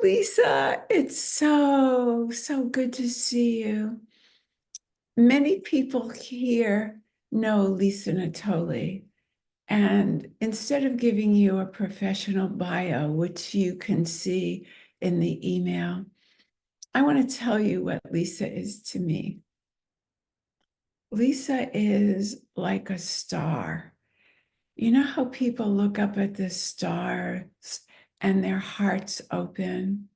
Lisa. It's so good to see you. Many people here know Lisa Natoli, and instead of giving you a professional bio, which you can see in the email, I want to tell you what Lisa is to me. Lisa is like a star. You know how people look up at the stars and their hearts open?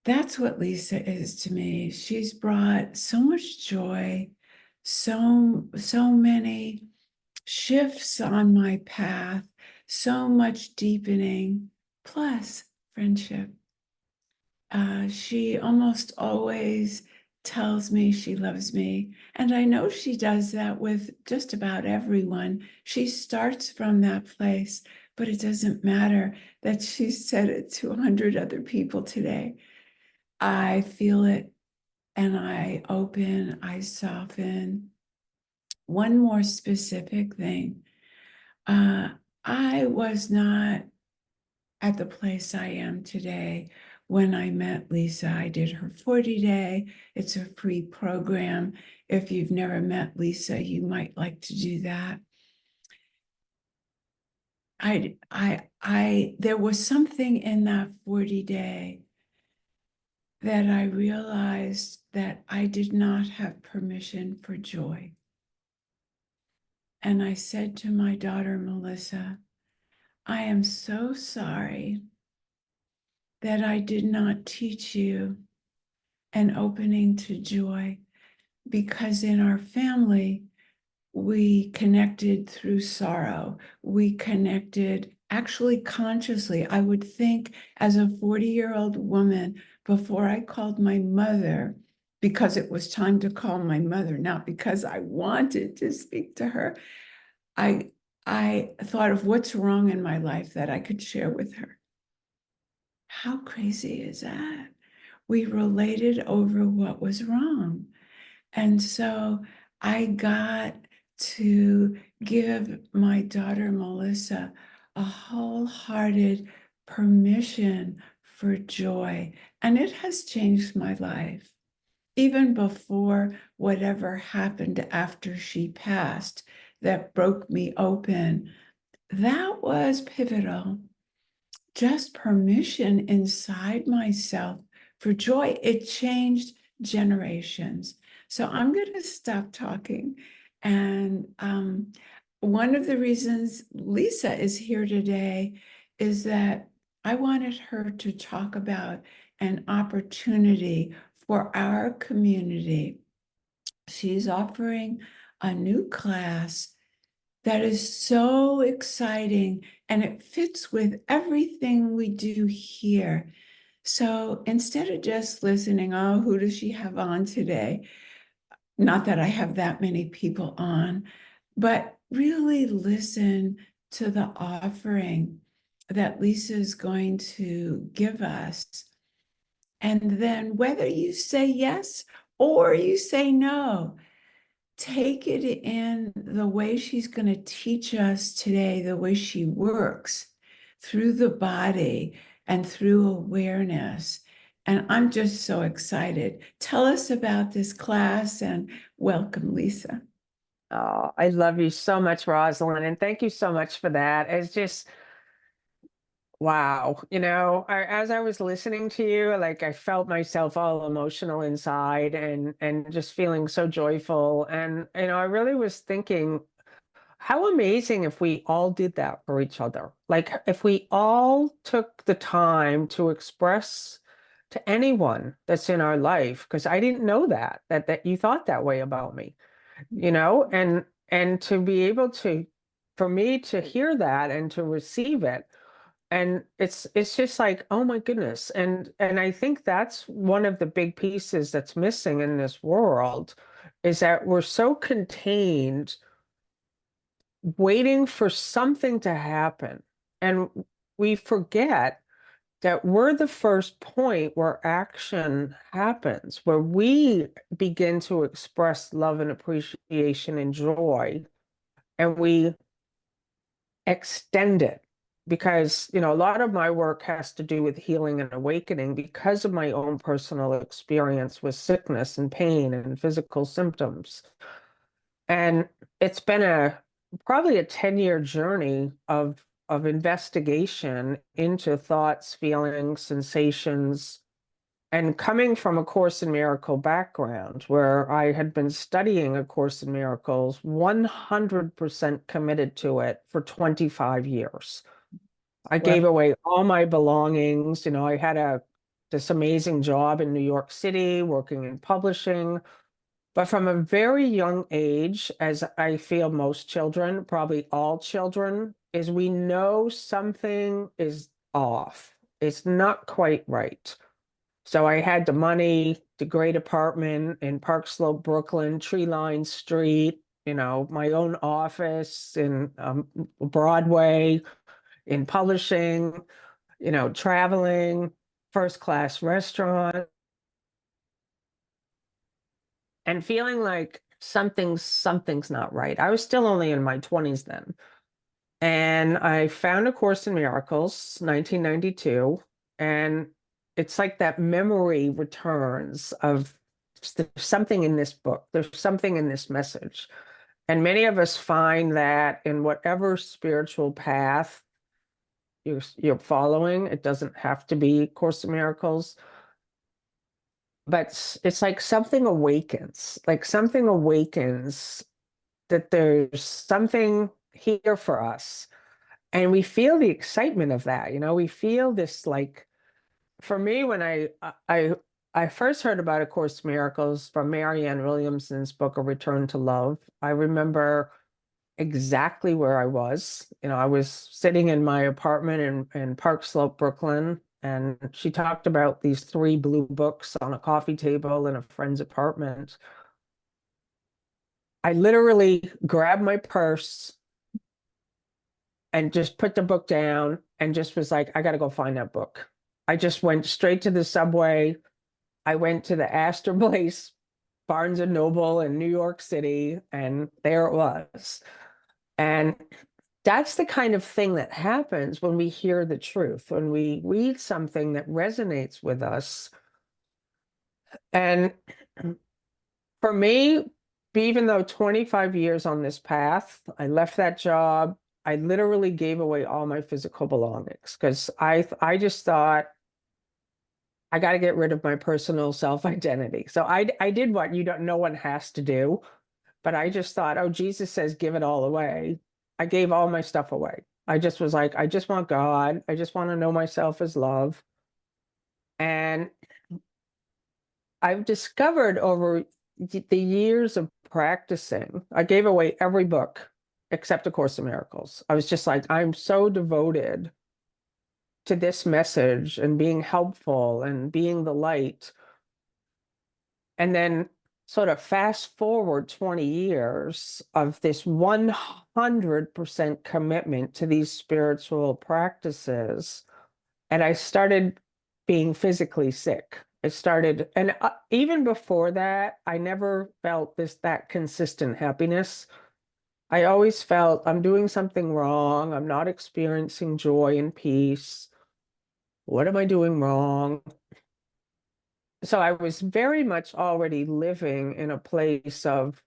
That's what Lisa is to me. She's brought so much joy, so many shifts on my path, so much deepening, plus friendship. She almost always tells me she loves me, and I know she does that with just about everyone. She starts from that place, but it doesn't matter that she said it to 100 other people today. I feel it and I open, I soften. One more specific thing. Uh, I was not at the place I am today when I met Lisa. I did her 40 day. It's a free program. If you've never met Lisa, you might like to do that. There was something in that 40 day that I realized that I did not have permission for joy. And I said to my daughter, Melissa, I am so sorry that I did not teach you an opening to joy, because in our family, we connected through sorrow. We connected actually consciously. I would think as a 40-year-old woman, before I called my mother, because it was time to call my mother, not because I wanted to speak to her, I I thought of what's wrong in my life that I could share with her. How crazy is that? We related over what was wrong. And so I got to give my daughter Melissa a wholehearted permission for joy. And it has changed my life. Even before whatever happened after she passed that broke me open, that was pivotal. Just permission inside myself for joy. It changed generations. So I'm going to stop talking. And one of the reasons Lisa is here today is that I wanted her to talk about an opportunity for our community. She's offering a new class that is so exciting, and it fits with everything we do here. So instead of just listening, oh, who does she have on today? Not that I have that many people on, but really listen to the offering that Lisa is going to give us. And then whether you say yes or you say no, take it in the way she's going to teach us today, the way she works through the body and through awareness. And I'm just so excited. Tell us about this class and welcome, Lisa. Oh, I love you so much, Rosalind, and thank you so much for that. It's just wow. As I was listening to you, like I felt myself all emotional inside and just feeling so joyful. And I really was thinking, how amazing if we all did that for each other. Like if we all took the time to express to anyone that's in our life, because I didn't know that you thought that way about me, and to be able to, for me to hear that and to receive it, and it's just like, oh my goodness. And I think that's one of the big pieces that's missing in this world, is that we're so contained waiting for something to happen, and we forget that we're the first point where action happens, where we begin to express love and appreciation and joy, and we extend it. because, a lot of my work has to do with healing and awakening because of my own personal experience with sickness and pain and physical symptoms. And it's been probably a 10-year journey of investigation into thoughts, feelings, sensations, and coming from a Course in Miracle background where I had been studying A Course in Miracles, 100% committed to it for 25 years. I Well, gave away all my belongings. I had this amazing job in New York City working in publishing. But from a very young age, as I feel most children, probably all children, is we know something is off. It's not quite right. So I had the money, the great apartment in Park Slope, Brooklyn, tree-lined street, my own office in Broadway, in publishing, traveling, first class restaurant, and feeling like something's not right. I was still only in my 20s then. And I found A Course in Miracles, 1992, and it's like that memory returns of there's something in this book, there's something in this message. And many of us find that in whatever spiritual path you're following, it doesn't have to be Course in Miracles, but it's like something awakens that there's something here for us. And we feel the excitement of that. We feel this, like, for me, when I first heard about A Course in Miracles from Marianne Williamson's book, A Return to Love, I remember exactly where I was. I was sitting in my apartment in Park Slope, Brooklyn, and she talked about these three blue books on a coffee table in a friend's apartment. I literally grabbed my purse and just put the book down and just was like, I got to go find that book. I just went straight to the subway. I went to the Astor Place, Barnes and Noble in New York City, and there it was. And that's the kind of thing that happens when we hear the truth, when we read something that resonates with us. And for me, even though 25 years on this path, I left that job. I literally gave away all my physical belongings because I just thought I got to get rid of my personal self-identity. So I did what no one has to do, but I just thought, oh, Jesus says give it all away. I gave all my stuff away. I just was like, I just want God. I just want to know myself as love. And I've discovered over the years of practicing, I gave away every book except A Course in Miracles. I was just like, I'm so devoted to this message and being helpful and being the light. And then sort of fast forward 20 years of this 100% commitment to these spiritual practices. And I started being physically sick. And even before that, I never felt that consistent happiness. I always felt I'm doing something wrong. I'm not experiencing joy and peace. What am I doing wrong? So I was very much already living in a place of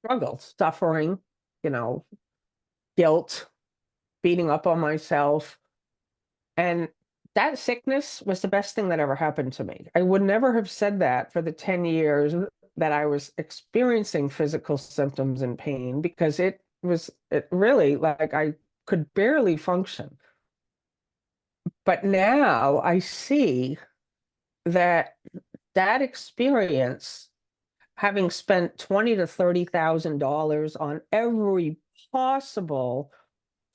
struggle, suffering, you know, guilt, beating up on myself. And that sickness was the best thing that ever happened to me. I would never have said that for the 10 years that I was experiencing physical symptoms and pain, because it really, like, I could barely function. But now I see that that experience, having spent 20 to $30,000 on every possible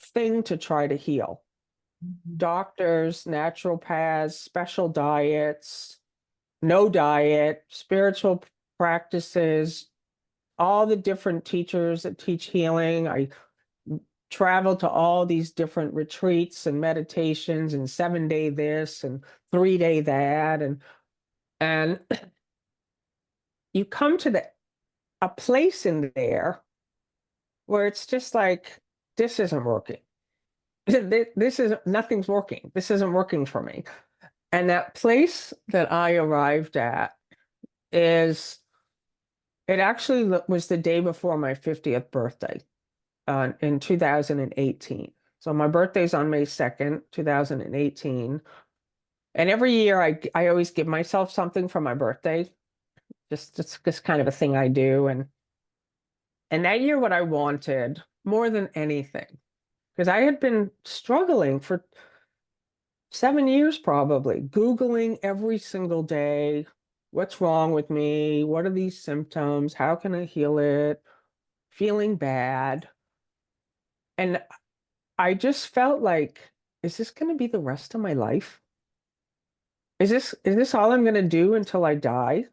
thing to try to heal, doctors, naturopaths, special diets, no diet, spiritual practices, all the different teachers that teach healing. I traveled to all these different retreats and meditations and 7-day this and 3-day that. And you come to a place in there where it's just like, this isn't working. This is nothing's working. This isn't working for me. And that place that I arrived at is, it actually was the day before my 50th birthday, in 2018. So my birthday's on May 2nd, 2018. And every year I always give myself something for my birthday. Just kind of a thing I do. And that year what I wanted more than anything, because I had been struggling for 7 years probably, Googling every single day, what's wrong with me? What are these symptoms? How can I heal it? Feeling bad. And I just felt like, is this going to be the rest of my life? Is this all I'm going to do until I die?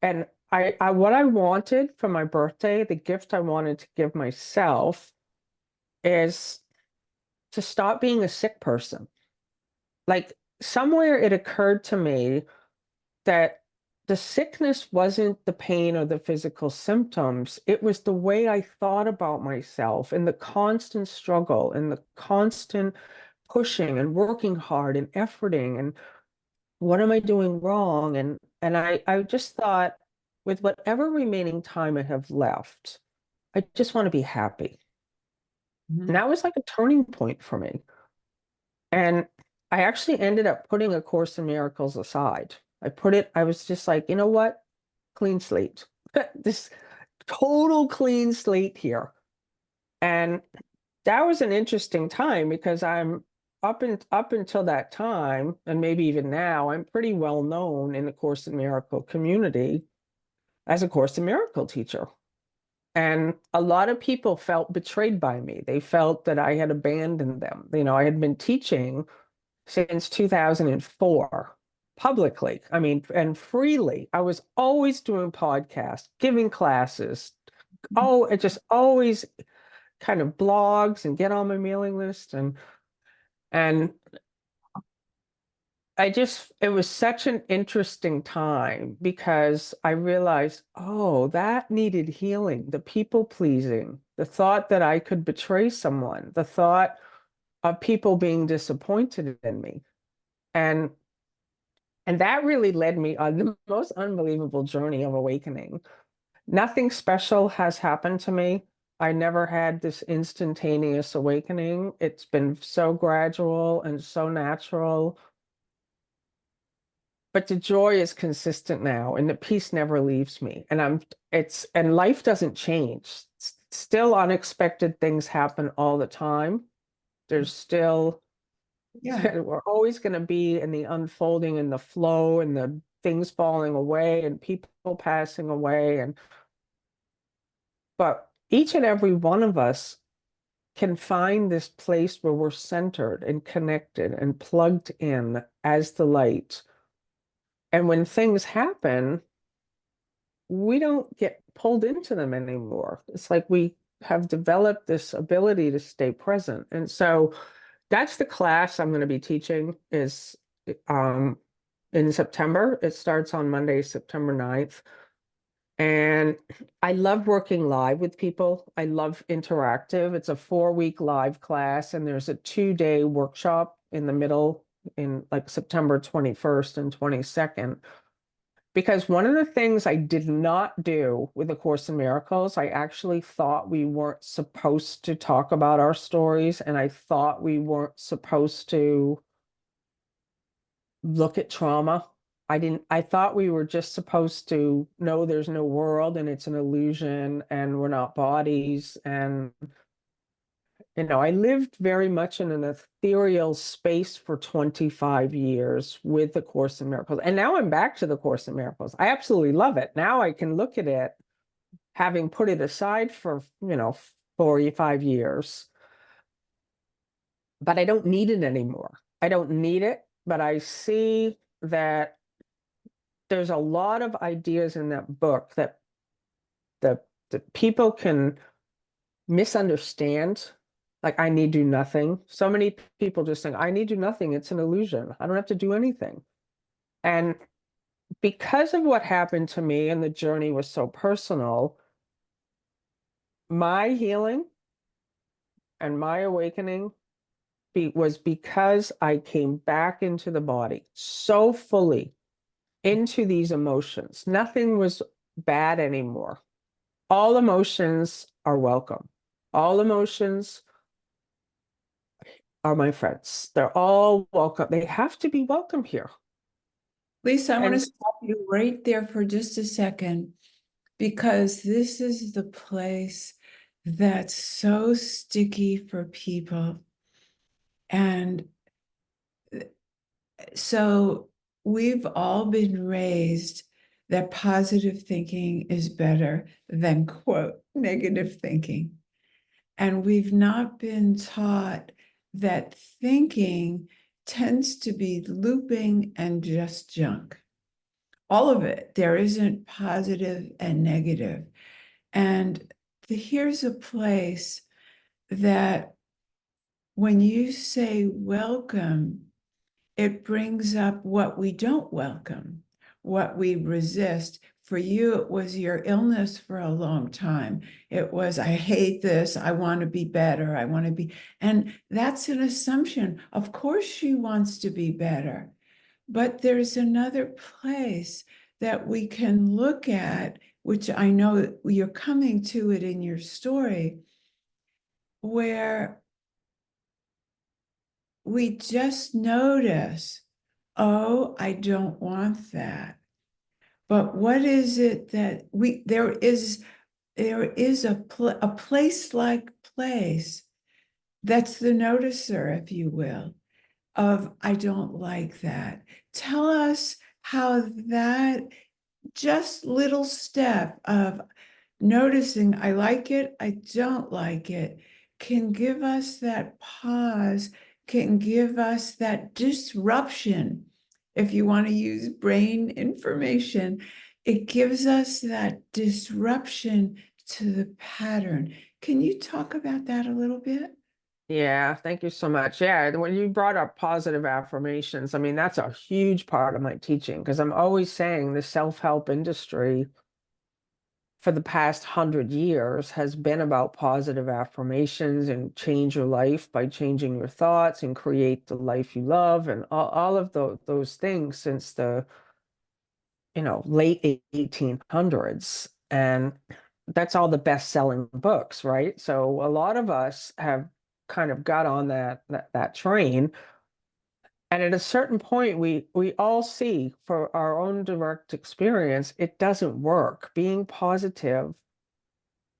And I what I wanted for my birthday, the gift I wanted to give myself is to stop being a sick person. Like somewhere it occurred to me that the sickness wasn't the pain or the physical symptoms. It was the way I thought about myself and the constant struggle and the constant pushing and working hard and efforting and what am I doing wrong? And I just thought, with whatever remaining time I have left, I just want to be happy. And Mhm. that was like a turning point for me. And I actually ended up putting A Course in Miracles aside. I was just like, you know what? Clean slate. This total clean slate here. And that was an interesting time because I'm up until that time, and maybe even now, I'm pretty well known in the Course in Miracle community as a Course in Miracle teacher. And a lot of people felt betrayed by me. They felt that I had abandoned them. I had been teaching since 2004 publicly. I mean, and freely. I was always doing podcasts, giving classes. Oh, it just always kind of blogs and get on my mailing list and it was such an interesting time because I realized, oh, that needed healing, the people pleasing, the thought that I could betray someone, the thought of people being disappointed in me. And and that really led me on the most unbelievable journey of awakening. Nothing special has happened to me. I never had this instantaneous awakening. It's been so gradual and so natural. But the joy is consistent now, and the peace never leaves me. And life doesn't change. Still unexpected things happen all the time. There's still, Yeah. we're always going to be in the unfolding and the flow and the things falling away and people passing away. But each and every one of us can find this place where we're centered and connected and plugged in as the light. And when things happen, we don't get pulled into them anymore. It's like we have developed this ability to stay present. And so that's the class I'm going to be teaching is um, in September. It starts on Monday, September 9th. And I love working live with people. I love interactive. It's a 4-week live class, and there's a 2-day workshop in the middle in like September 21st and 22nd. Because one of the things I did not do with A Course in Miracles, I actually thought we weren't supposed to talk about our stories, and I thought we weren't supposed to look at trauma. I thought we were just supposed to know there's no world and it's an illusion and we're not bodies. And, I lived very much in an ethereal space for 25 years with the Course in Miracles. And now I'm back to the Course in Miracles. I absolutely love it. Now I can look at it, having put it aside for, 45 years, but I don't need it anymore. I don't need it, but I see that there's a lot of ideas in that book that the people can misunderstand. Like, I need do nothing. So many people just think, I need do nothing. It's an illusion. I don't have to do anything. And because of what happened to me and the journey was so personal, my healing and my awakening was because I came back into the body so fully into these emotions. Nothing was bad anymore. All emotions are welcome. All emotions are my friends. They're all welcome. They have to be welcome here. Lisa, I want to And stop you right there for just a second because this is the place that's so sticky for people. And so we've all been raised that positive thinking is better than, quote, negative thinking. And we've not been taught that thinking tends to be looping and just junk. All of it. There isn't positive and negative. And here's a place that when you say welcome, it brings up what we don't welcome, what we resist. For you, it was your illness for a long time. It was, I hate this. I want to be better. I want to be. And that's an assumption. Of course, she wants to be better. But there's another place that we can look at, which I know you're coming to it in your story, where we just notice, oh, I don't want that. But what is it that there is a place like place that's the noticer, if you will, of I don't like that. Tell us how that just little step of noticing I like it, I don't like it, can give us that pause, can give us that disruption. If you want to use brain information, it gives us that disruption to the pattern. Can you talk about that a little bit? yeah, thank you so much. Yeah, when you brought up positive affirmations, I mean, that's a huge part of my teaching because I'm always saying the self-help industry for the past 100 years has been about positive affirmations and change your life by changing your thoughts and create the life you love and all of those things since the late 1800s. And that's all the best-selling books, right? So a lot of us have kind of got on that train. And at a certain point, we all see for our own direct experience, it doesn't work. Being positive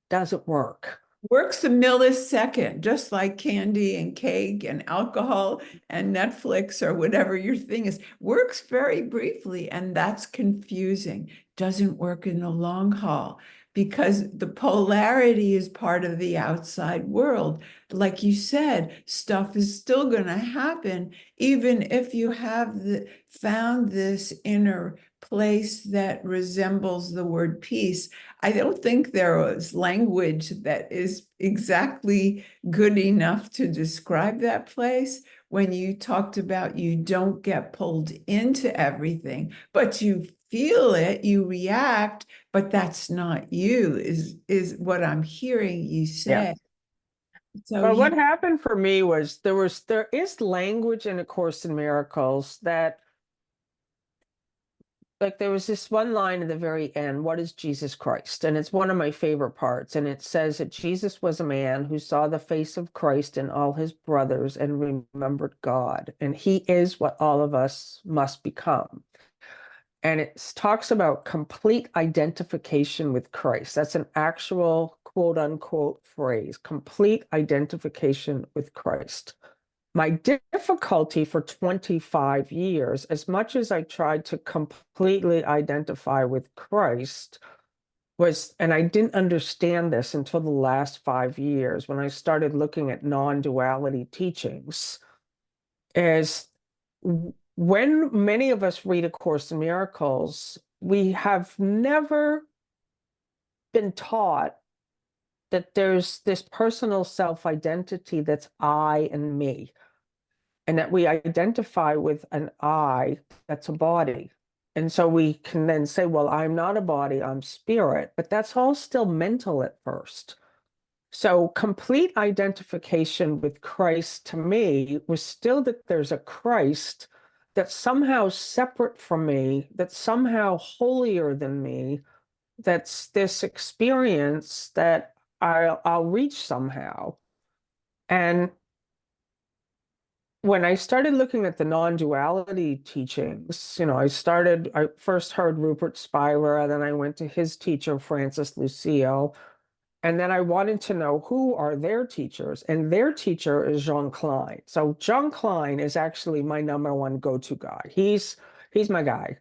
doesn't work. Works a millisecond, just like candy and cake and alcohol and Netflix or whatever your thing is. Works very briefly, and that's confusing. Doesn't work in the long haul because the polarity is part of the outside world. Like you said, stuff is still going to happen, even if you have found this inner place that resembles the word peace. I don't think there is language that is exactly good enough to describe that place. When you talked about you don't get pulled into everything, but you feel it, you react, but that's not you, is what I'm hearing you Yeah. say. So Well, yeah, what happened for me was there is language in A Course in Miracles that, like, there was this one line at the very end, what is Jesus Christ? And it's one of my favorite parts. And it says that Jesus was a man who saw the face of Christ in all his brothers and remembered God. And he is what all of us must become. And it talks about complete identification with Christ. That's an actual quote unquote phrase, complete identification with Christ. My difficulty for 25 years, as much as I tried to completely identify with Christ, was, and I didn't understand this until the last 5 years when I started looking at non-duality teachings, is when many of us read A Course in Miracles, we have never been taught that there's this personal self-identity that's I and me, and that we identify with an I that's a body. And so we can then say, well, I'm not a body, I'm spirit, but that's all still mental at first. So complete identification with Christ to me was still that there's a Christ that's somehow separate from me, that's somehow holier than me, that's this experience that I'll reach somehow. And when I started looking at the non-duality teachings, I first heard Rupert Spira, then I went to his teacher, Francis Lucio, and then I wanted to know who are their teachers, and their teacher is Jean Klein. So Jean Klein is actually my number one go-to guy. He's my guy.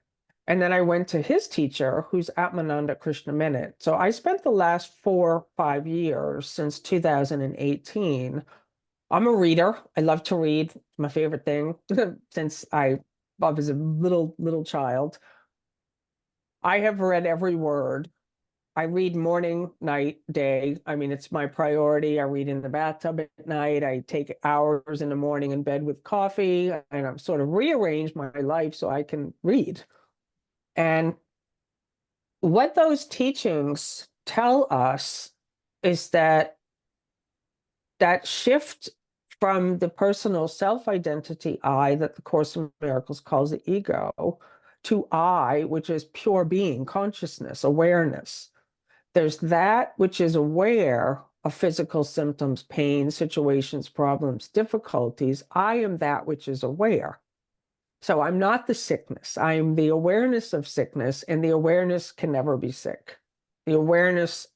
And then I went to his teacher, who's Atmananda Krishnamurti. So I spent the last 4 or 5 years since 2018. I'm a reader. I love to read. My favorite thing since I was a little child. I have read every word. I read morning, night, day. I mean, it's my priority. I read in the bathtub at night. I take hours in the morning in bed with coffee, and I've sort of rearranged my life so I can read. And what those teachings tell us is that shift from the personal self-identity I that the Course in Miracles calls the ego to I, which is pure being, consciousness, awareness. There's that which is aware of physical symptoms, pain, situations, problems, difficulties. I am that which is aware. So I'm not the sickness. I am the awareness of sickness, and the awareness can never be sick. The awareness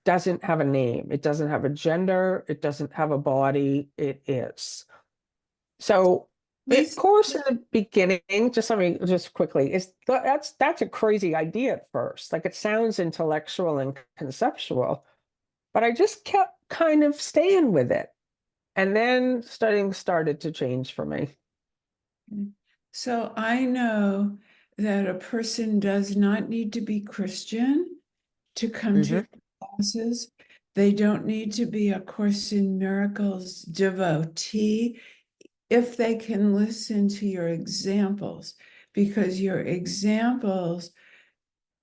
doesn't have a name. It doesn't have a gender. It doesn't have a body. It is. So, of Lisa, course, in the beginning, just quickly, that's a crazy idea at first. Like it sounds intellectual and conceptual, but I just kept kind of staying with it. And then studying started to change for me. so I know that a person does not need to be Christian to come to Hmm. your classes. They don't need to be a Course in Miracles devotee if they can listen to your examples, because your examples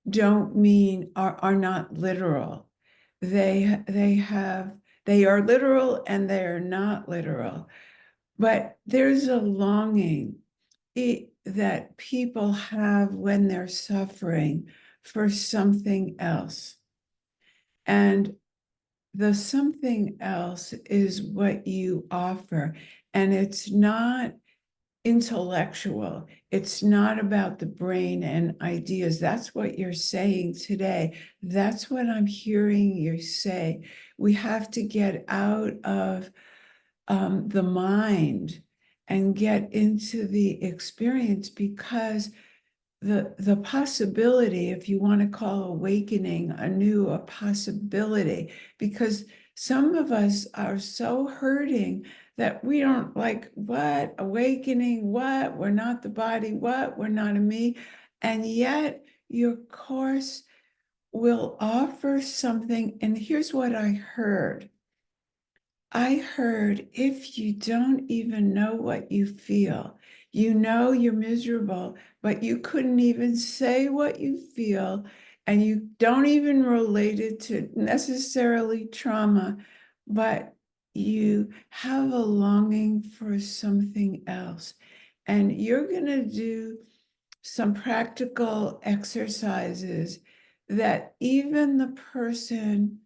don't mean are not literal. They are literal and they are not literal. But there's a longing that people have when they're suffering for something else. And the something else is what you offer. And it's not intellectual. It's not about the brain and ideas. That's what you're saying today. That's what I'm hearing you say. We have to get out of the mind and get into the experience, because the possibility, if you want to call awakening a possibility, because some of us are so hurting that we don't like, what awakening, what we're not the body, what we're not a me, and yet your course will offer something. And here's what I heard, if you don't even know what you feel, you know you're miserable, but you couldn't even say what you feel, and you don't even relate it to necessarily trauma, but you have a longing for something else. And you're going to do some practical exercises that even the person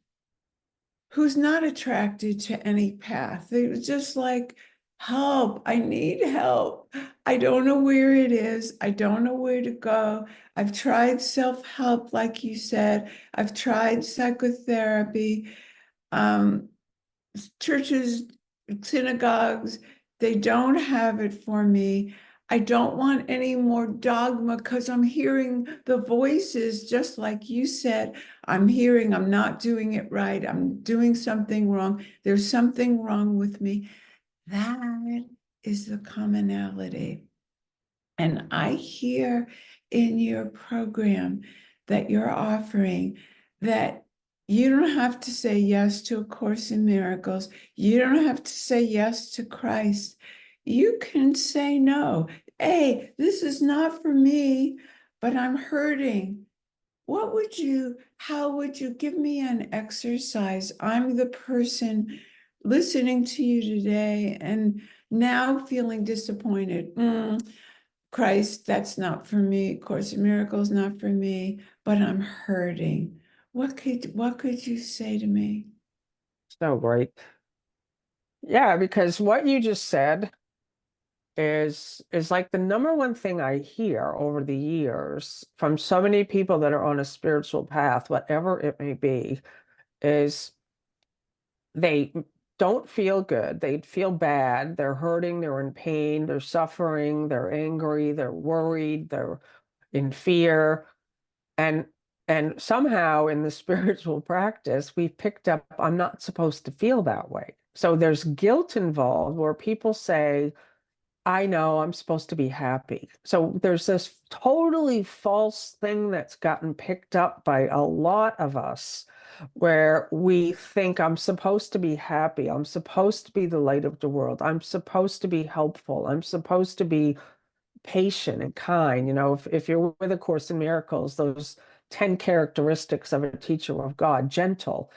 who's not attracted to any path. They was just like, help, I need help. I don't know where it is. I don't know where to go. I've tried self-help, like you said. I've tried psychotherapy. Um, Churches, synagogues, they don't have it for me. I don't want any more dogma, because I'm hearing the voices, just like you said. I'm hearing I'm not doing it right. I'm doing something wrong. There's something wrong with me. That is the commonality. And I hear in your program that you're offering that you don't have to say yes to A Course in Miracles. You don't have to say yes to Christ. You can say no. Hey, this is not for me, but I'm hurting. how would you give me an exercise? I'm the person listening to you today and now feeling disappointed. Christ, that's not for me. Course in Miracles, not for me, but I'm hurting. What could you say to me? So great. Yeah, because what you just said is like the number one thing I hear over the years from so many people that are on a spiritual path, whatever it may be, is they don't feel good. They feel bad. They're hurting. They're in pain. They're suffering. They're angry. They're worried. They're in fear. And and somehow in the spiritual practice, we picked up, I'm not supposed to feel that way. So there's guilt involved where people say, I know I'm supposed to be happy. So there's this totally false thing that's gotten picked up by a lot of us where we think I'm supposed to be happy. I'm supposed to be the light of the world. I'm supposed to be helpful. I'm supposed to be patient and kind. If you're with A Course in Miracles, those 10 characteristics of a teacher of God, gentle.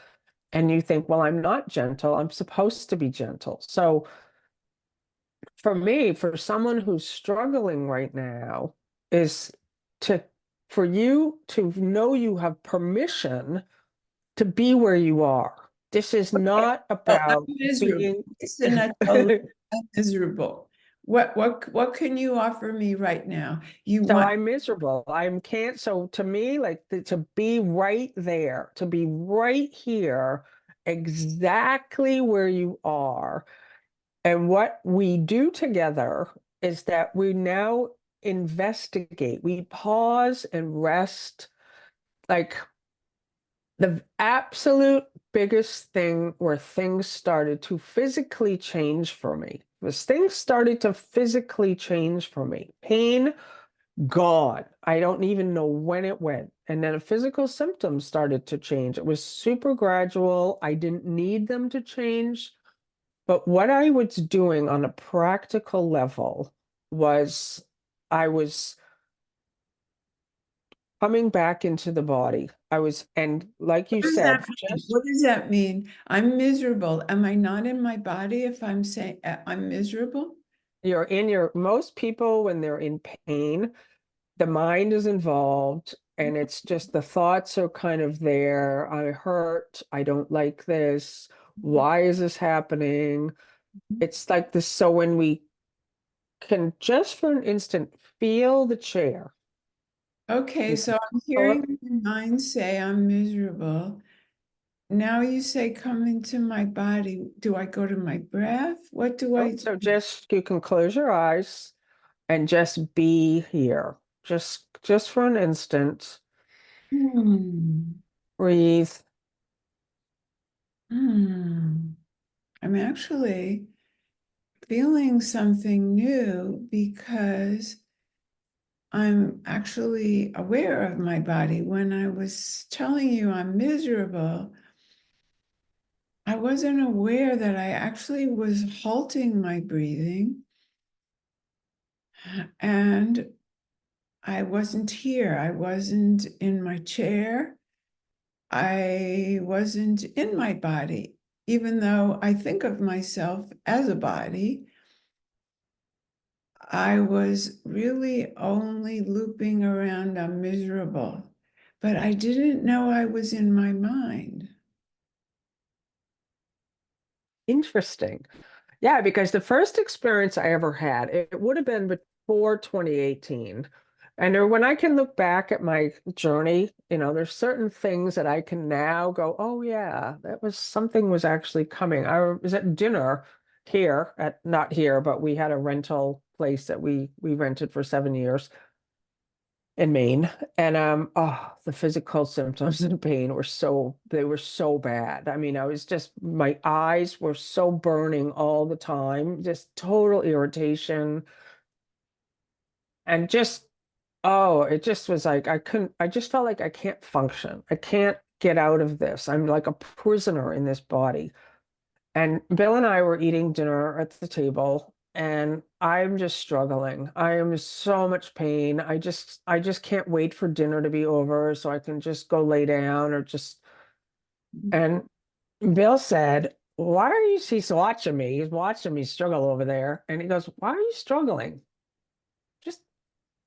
And you think, well, I'm not gentle. I'm supposed to be gentle. So for me, for someone who's struggling right now, is to for you to know you have permission to be where you are. This is not Oh, I'm about miserable. being. Lisa Natoli, I'm miserable. What can you offer me right now? You So want I'm miserable. I'm can't. So to me, like to be right there, to be right here, exactly where you are. And what we do together is that we now investigate, we pause and rest. Like the absolute biggest thing where things started to physically change for me was things started to physically change for me. Pain gone. I don't even know when it went. And then physical symptoms started to change. It was super gradual. I didn't need them to change. But what I was doing on a practical level was I was coming back into the body. And like you what does that said, mean? just What does that mean? I'm miserable. Am I not in my body if I'm saying I'm miserable? most people, when they're in pain, the mind is involved and it's just the thoughts are kind of there. I hurt. I don't like this. Why is this happening? It's like this. So when we can just for an instant feel the chair, Okay, we so can I'm pull up. hearing my mind say I'm miserable. Now you say come into my body. Do I go to my breath? What do Oh, I do? so just you can close your eyes and just be here. Just for an instant, Hmm. breathe. Hmm. I'm actually feeling something new because I'm actually aware of my body. When I was telling you I'm miserable, I wasn't aware that I actually was halting my breathing and I wasn't here. I wasn't in my chair. I wasn't in my body, even though I think of myself as a body. I was really only looping around, I'm miserable, but I didn't know I was in my mind. Interesting. Yeah, because the first experience I ever had, it would have been before 2018. And when I can look back at my journey, there's certain things that I can now go, oh yeah, that was something was actually coming. I was at dinner here at not here, but we had a rental place that we rented for 7 years in Maine. And the physical symptoms and pain they were so bad. I mean, my eyes were so burning all the time, just total irritation. And it just was like I just felt like I can't function. I can't get out of this. I'm like a prisoner in this body. And Bill and I were eating dinner at the table. and I'm just struggling. I am in so much pain. I just can't wait for dinner to be over so I can just go lay down or just. And Bill said, "Why are you?" He's watching me. He's watching me struggle over there, and he goes, "Why are you struggling? Just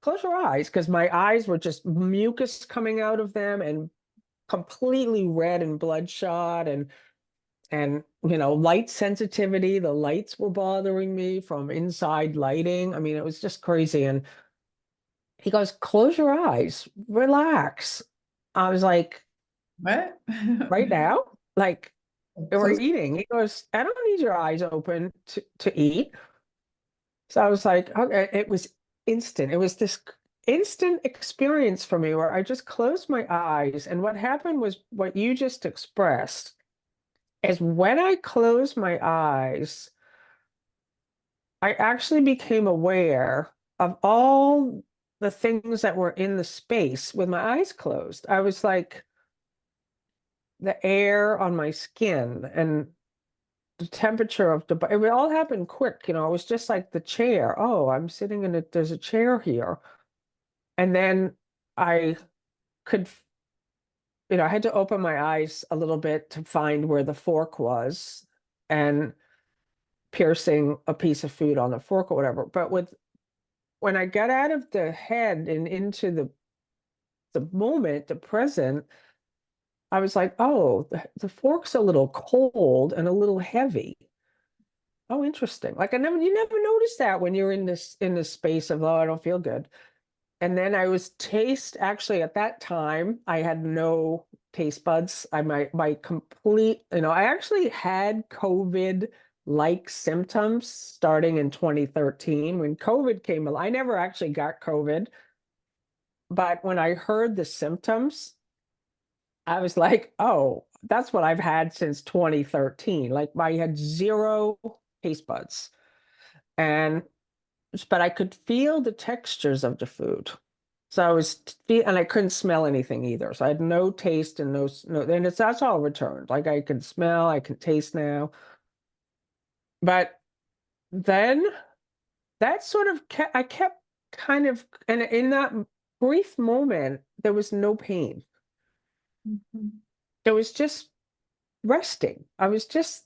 close your eyes," because my eyes were just mucus coming out of them and completely red and bloodshot, and light sensitivity. The lights were bothering me from inside lighting. I mean, it was just crazy. And he goes, "Close your eyes, relax." I was like, What? "Right now?" Like, we're Close. eating. He goes, "I don't need your eyes open to eat." So I was like, okay, it was instant. It was this instant experience for me where I just closed my eyes. And what happened was what you just expressed is when I closed my eyes, I actually became aware of all the things that were in the space with my eyes closed. I was like the air on my skin and the temperature of the, it would all happen quick. It was just like the chair. Oh, I'm sitting in it. There's a chair here. And then I could, I had to open my eyes a little bit to find where the fork was and piercing a piece of food on the fork or whatever. But when I got out of the head and into the moment, the present, I was like, oh, the fork's a little cold and a little heavy. Oh, interesting. Like you never notice that when you're in this space of, oh, I don't feel good. And then I was actually at that time, I had no taste buds. My complete, I actually had COVID like symptoms starting in 2013 when COVID came along. I never actually got COVID, but when I heard the symptoms, I was like, oh, that's what I've had since 2013. Like I had zero taste buds. And but I could feel the textures of the food. So and I couldn't smell anything either. So I had no taste and no, and that's all returned. Like I can smell, I can taste now. But then that sort of I kept kind of, and in that brief moment, there was no pain. Mhm. There was just resting. I was just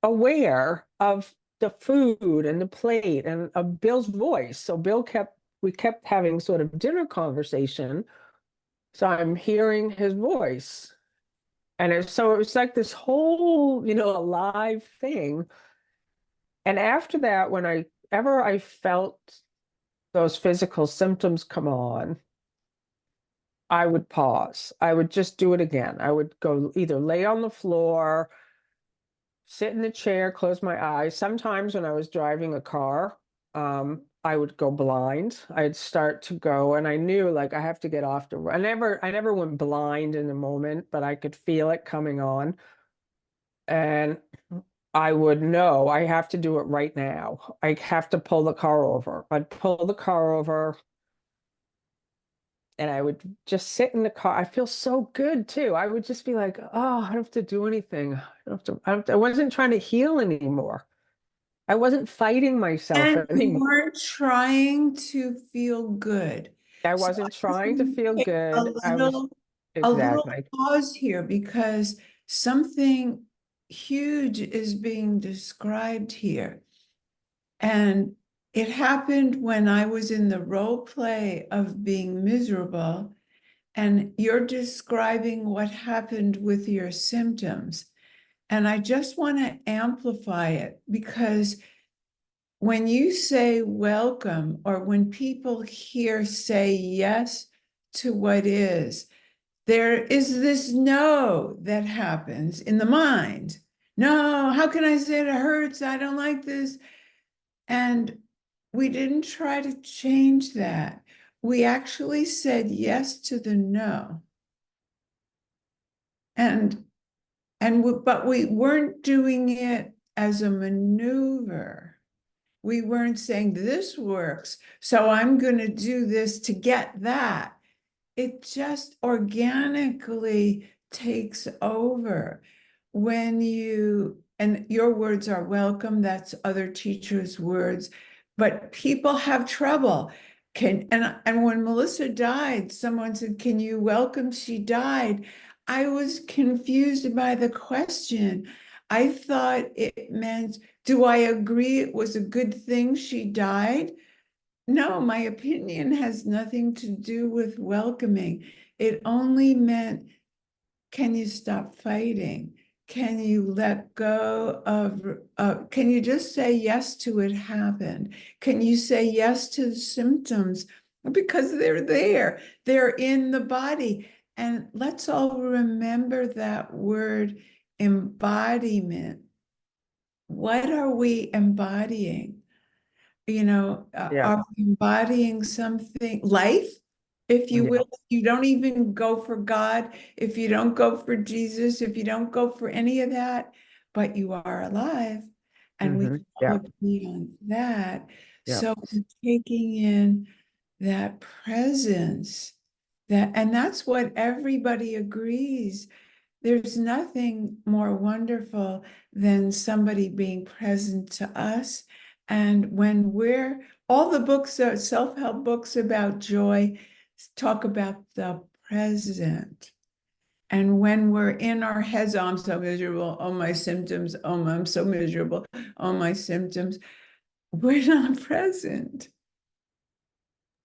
aware of the food and the plate and of Bill's voice. So we kept having sort of dinner conversation. So I'm hearing his voice. And so it was like this whole, alive thing. And after that, whenever I felt those physical symptoms come on, I would pause. I would just do it again. I would go either lay on the floor, sit in the chair, close my eyes. Sometimes when I was driving a car, I would go blind. I'd start to go, and I knew like I have to get off the road. I never went blind in the moment, but I could feel it coming on. And I would know I have to do it right now. I have to pull the car over. I'd pull the car over and I would just sit in the car. I feel so good too. I would just be like, oh, I don't have to do anything. I wasn't trying to heal anymore. I wasn't fighting myself And you anymore. weren't trying to feel good. I So wasn't I just trying to want to feel take a good. I was little, a little exactly. pause here because something huge is being described here. And it happened when I was in the role play of being miserable, and you're describing what happened with your symptoms. And I just want to amplify it because when you say welcome, or when people here say yes to what is, there is this no that happens in the mind. No, how can I say it hurts? I don't like this. And we didn't try to change that. We actually said yes to the no. And but we weren't doing it as a maneuver. We weren't saying this works, so I'm going to do this to get that. It just organically takes over when you and your words are welcome. That's other teachers' words. But people have trouble. And when Melissa died, someone said, "Can you welcome she died?" I was confused by the question. I thought it meant, do I agree it was a good thing she died? No, my opinion has nothing to do with welcoming. It only meant, can you stop fighting? Can you let go of, can you just say yes to it happened? Can you say yes to the symptoms? Because they're there, they're in the body. And let's all remember that word embodiment. What are we embodying? Yeah. Are we embodying something, life, if you Yeah. will? If you don't even go for God, if you don't go for Jesus, if you don't go for any of that, but you are alive, and we can all Yeah. agree on that. Yeah. So we're taking in that presence, and that's what everybody agrees. There's nothing more wonderful than somebody being present to us. And when all the books, self-help books about joy, talk about the present. And when we're in our heads, oh, I'm so miserable. Oh, my symptoms. Oh, I'm so miserable. Oh, my symptoms. We're not present.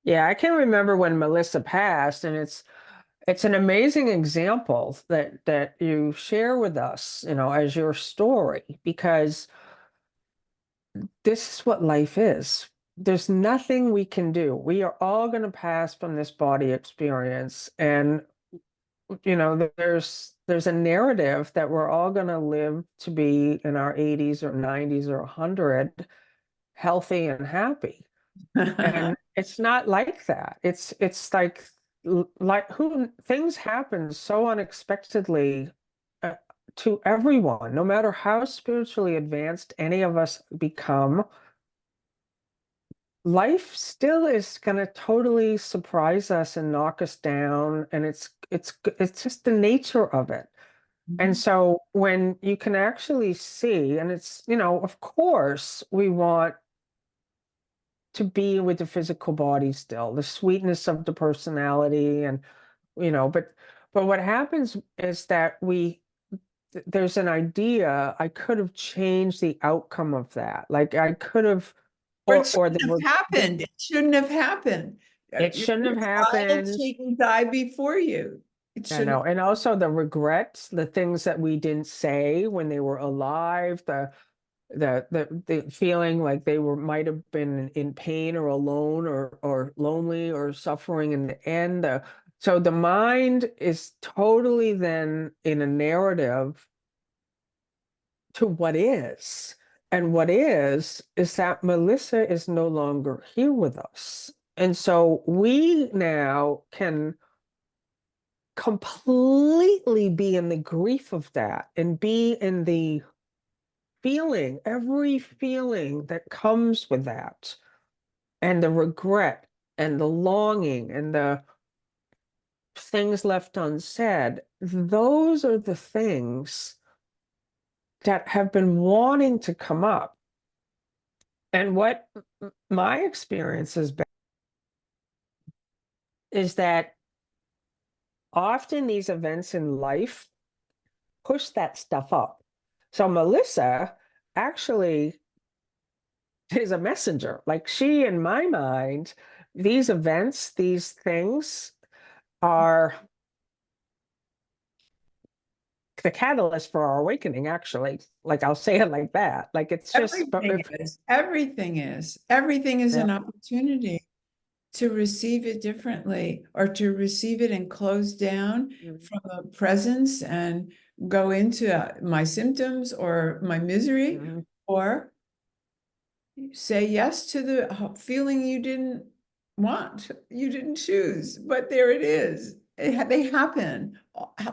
Yeah, I can remember when Melissa passed, and it's an amazing example that you share with us, as your story, because this is what life is. There's nothing we can do. We are all going to pass from this body experience, and there's a narrative that we're all going to live to be in our 80s or 90s or 100, healthy and happy. And it's not like that. It's like who things happen so unexpectedly, uh, to everyone, no matter how spiritually advanced any of us become. Life still is going to totally surprise us and knock us down, and it's just the nature of it. And so when you can actually see, and it's, of course, we want to be with the physical body still, the sweetness of the personality, and but what happens is that there's an idea, I could have changed the outcome of that. Like I could have, Or it or shouldn't have happened. It shouldn't have happened. it Your shouldn't have child happened. shouldn't die before you. It I shouldn't. know. And also the regrets, the things that we didn't say when they were alive, the feeling like they might have been in pain or alone or lonely or suffering in the end. So the mind is totally then in a narrative to what is. And what is that Melissa is no longer here with us. And so we now can completely be in the grief of that and be in the feeling, every feeling that comes with that, and the regret and the longing and the things left unsaid. Those are the things that have been wanting to come up. And what my experience has been is that often these events in life push that stuff up. So Melissa actually is a messenger. Like she, in my mind, these events, these things are the catalyst for our awakening, actually. Like I'll say it like that. Like it's just, but Everything if, is. Everything is yeah, an opportunity to receive it differently, or to receive it and close down Mhm. from a presence and go into my symptoms or my misery, Mhm. or say yes to the feeling you didn't want, you didn't choose, but there it is. They happen.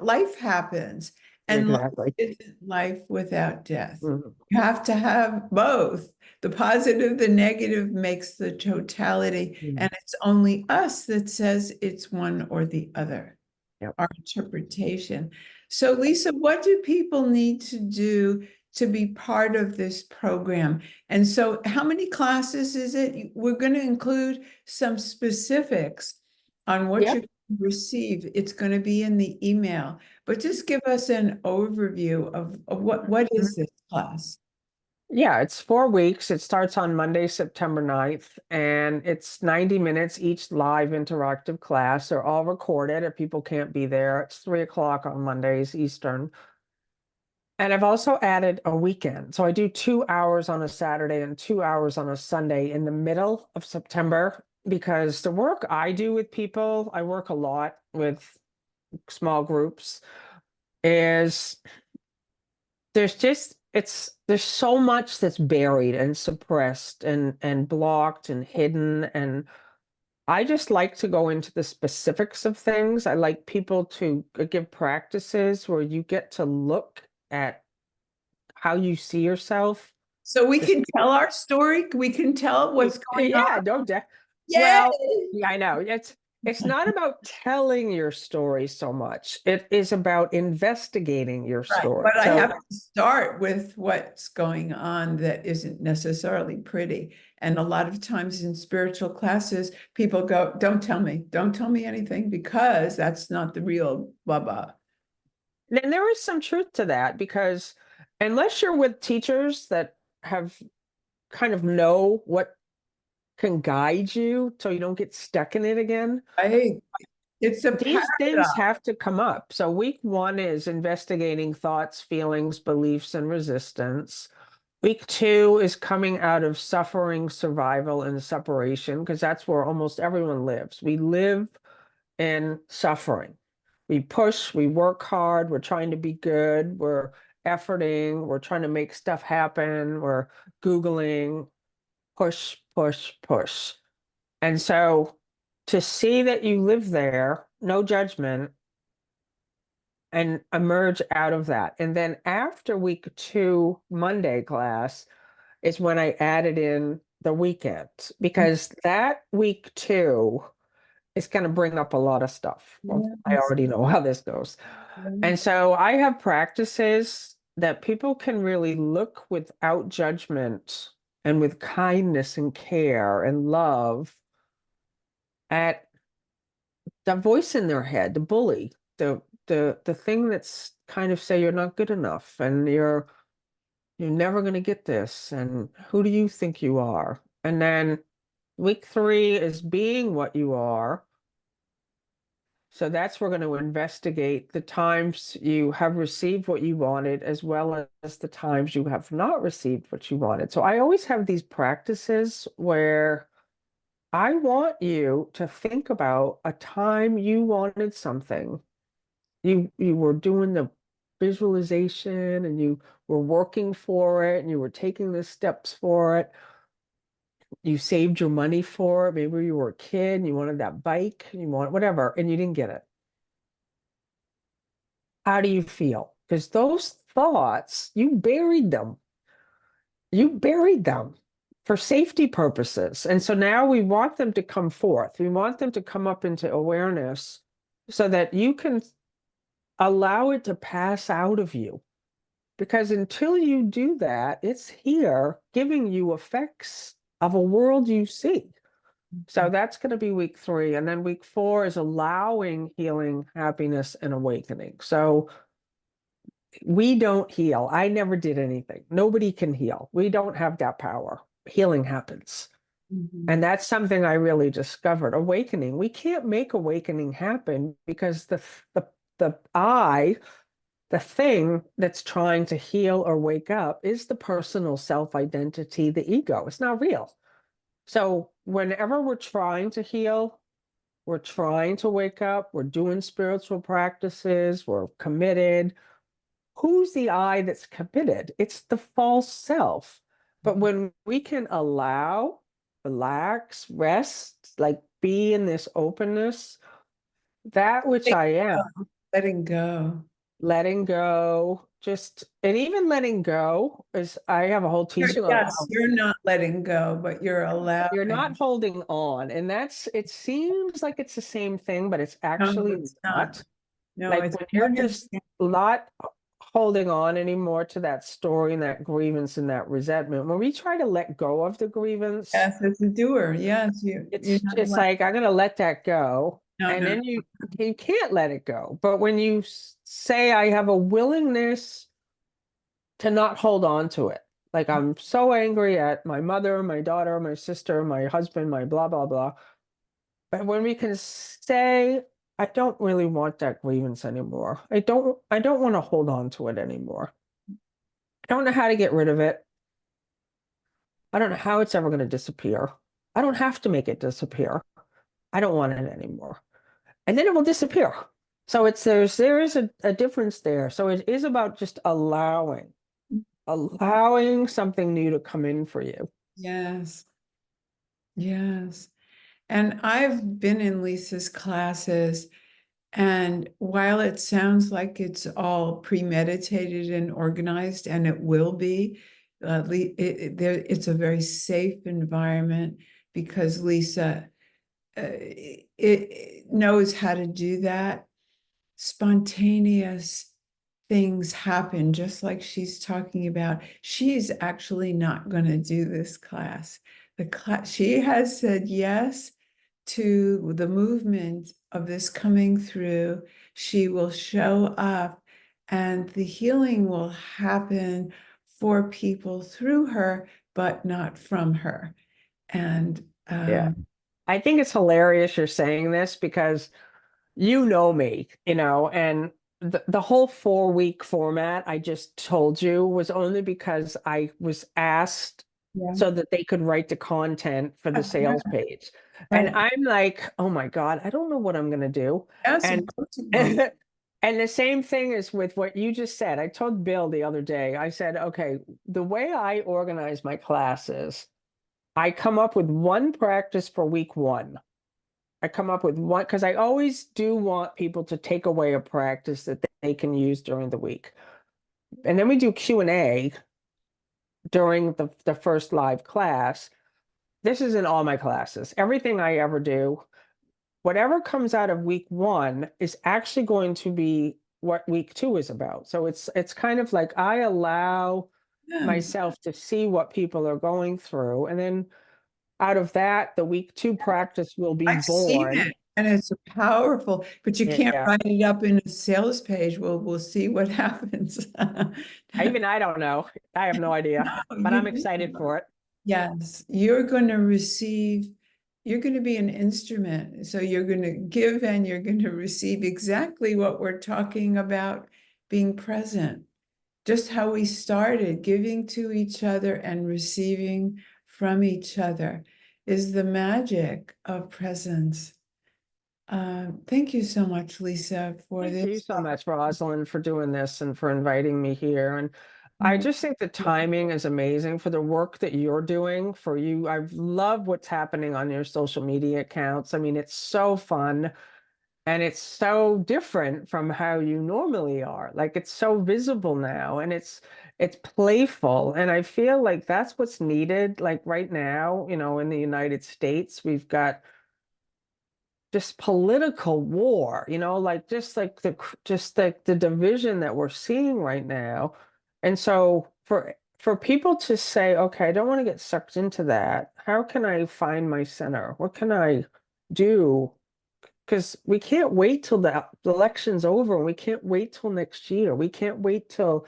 Life happens, and life Exactly. isn't life without death. Mhm. You have to have both. The positive, the negative makes the totality, Mhm. and it's only us that says it's one or the other, Yep. our interpretation. So, Lisa, what do people need to do to be part of this program. And so how many classes is it? We're going to include some specifics on what you Yep. receive. It's going to be in the email, but just give us an overview of what is this class? Yeah, it's 4 weeks. It starts on Monday, September 9th, and it's 90 minutes each live interactive class. They're all recorded if people can't be there. It's 3 o'clock on Mondays Eastern. And I've also added a weekend. So I do 2 hours on a Saturday and 2 hours on a Sunday in the middle of September because the work I do with people, I work a lot with small groups, is there's so much that's buried and suppressed and blocked and hidden, and I just like to go into the specifics of things. I like people to give practices where you get to look at how you see yourself. So we This, can tell our story. We can tell what's going on. yeah, don't Yay! well, yeah, I know. It's not about telling your story so much. It is about investigating your Right. story. But I So have to start with what's going on that isn't necessarily pretty. And a lot of times in spiritual classes, people go, don't tell me anything because that's not the real blah. and there is some truth to that because unless you're with teachers that have kind of know what can guide you so you don't get stuck in it again, Right? It's a these things paradox. have to come up. So week one is investigating thoughts, feelings, beliefs, and resistance. Week two is coming out of suffering, survival, and separation, because that's where almost everyone lives. We live in suffering. We push, we work hard, we're trying to be good, we're efforting, we're trying to make stuff happen, we're Googling, push, push, push. And so to see that you live there, no judgment, and emerge out of that. And then after week two, Monday class, is when I added in the weekend because that week two is going to bring up a lot of stuff. Well, I Yes. already know how this goes. And so I have practices that people can really look without judgment and with kindness and care and love at the voice in their head, the bully, the thing that's kind of say you're not good enough and you're never going to get this and who do you think you are? And then week three is being what you are. So that's we're going to investigate the times you have received what you wanted as well as the times you have not received what you wanted. So I always have these practices where I want you to think about a time you wanted something. You were doing the visualization and you were working for it and you were taking the steps for it. You saved your money for it. Maybe you were a kid and you wanted that bike, and you want whatever, and you didn't get it. How do you feel? Because those thoughts, you buried them. You buried them for safety purposes. And so now we want them to come forth. We want them to come up into awareness so that you can allow it to pass out of you. Because until you do that, it's here giving you effects of a world you see. So that's going to be week three. And then week four is allowing healing, happiness, and awakening. So we don't heal. I never did anything. Nobody can heal. We don't have that power. Healing happens. And Mhm. that's something I really discovered. Awakening. We can't make awakening happen because the I, the thing that's trying to heal or wake up is the personal self-identity, the ego. It's not real. So whenever we're trying to heal, we're trying to wake up, we're doing spiritual practices, we're committed. Who's the I that's committed? It's the false self. But when we can allow, relax, rest, like be in this openness, that which I am, Letting go. letting go, just, and even letting go is, I have a whole teaching on Yes, how you're not letting go, but you're you're not allowing. holding on. And that's, it seems like it's the same thing, but it's No, actually it's not. not. No, Like it's when you're one and the just same. not holding on anymore to that story and that grievance and that resentment. When we try to let go of the grievance, Yes, it's a doer. Yes, you're not it's allowed. like I'm going to let that go, No, and no. then you can't let it go. But when you say I have a willingness to not hold on to it, like I'm so angry at my mother, my daughter, my sister, my husband, my blah blah blah. But when we can say, I don't really want that grievance anymore. I don't want to hold on to it anymore. I don't know how to get rid of it. I don't know how it's ever going to disappear. I don't have to make it disappear. I don't want it anymore. And then it will disappear. So there is a difference there. So it is about just allowing something new to come in for you. Yes, yes. And I've been in Lisa's classes, and while it sounds like it's all premeditated and organized, and it will be, it's a very safe environment because Lisa it knows how to do that. Spontaneous things happen, just like she's talking about. She's actually not going to do this class. The class, she has said yes to the movement of this coming through. She will show up, and the healing will happen for people through her, but not from her. And Yeah. I think it's hilarious you're saying this because you know me, and the whole 4 week format I just told you was only because I was asked yeah, so that they could write the content for the yeah, sales page. And right. I'm like, oh my God, I don't know what I'm gonna do. Yes, of And course it will. and the same thing is with what you just said. I told Bill the other day, I said, okay, the way I organize my classes, I come up with one practice for week one. I come up with one because I always do want people to take away a practice that they can use during the week. And then we do Q&A during the first live class. This is in all my classes. Everything I ever do, whatever comes out of week one is actually going to be what week two is about. So it's kind of like I allow Yeah. myself to see what people are going through. And then out of that, the week two practice will be I've seen born. it, and it's powerful, but you can't Yeah. write it up in a sales page. We'll see what happens. Even I don't know. I have no idea, No, but you I'm do. excited for it. Yes, you're going to be an instrument. So you're going to give and you're going to receive exactly what we're talking about, being present. Just how we started, giving to each other and receiving from each other is the magic of presence. Thank you so much, Lisa, for Thank you this. so much, Rosalind, for doing this and for inviting me here. And I just think the timing is amazing for the work that you're doing for you. I love what's happening on your social media accounts. I mean, it's so fun and it's so different from how you normally are. Like it's so visible now and it's playful. And I feel like that's what's needed. Like right now, in the United States, we've got just political war, like just like the division that we're seeing right now. And so for people to say, okay, I don't want to get sucked into that. How can I find my center? What can I do? Because we can't wait till the election's over. And we can't wait till next year. We can't wait till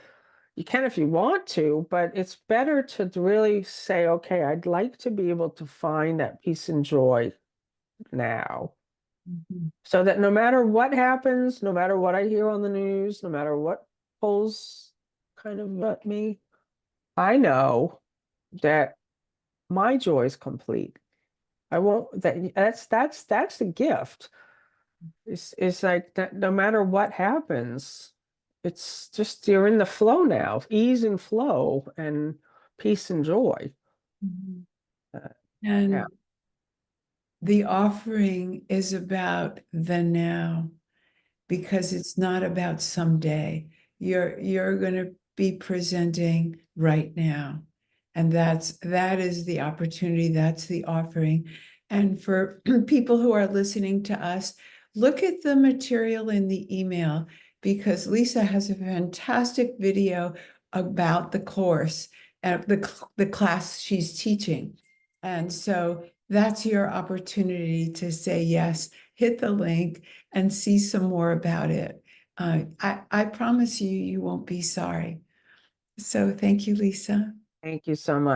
you can if you want to, but it's better to really say, okay, I'd like to be able to find that peace and joy now Mhm. so that no matter what happens, no matter what I hear on the news, no matter what pulls kind of at me, I know that my joy is complete. I won't that's the gift. It's like that no matter what happens, it's just you're in the flow now, ease and flow and peace and joy. Mhm. Uh, yeah. And the offering is about the now, because it's not about someday. You're going to be presenting right now. And that is the opportunity, that's the offering. And for people who are listening to us, look at the material in the email. because Lisa has a fantastic video about the course and the class she's teaching. And so that's your opportunity to say yes, hit the link and see some more about it. I promise you, you won't be sorry. So thank you, Lisa. Thank you so much.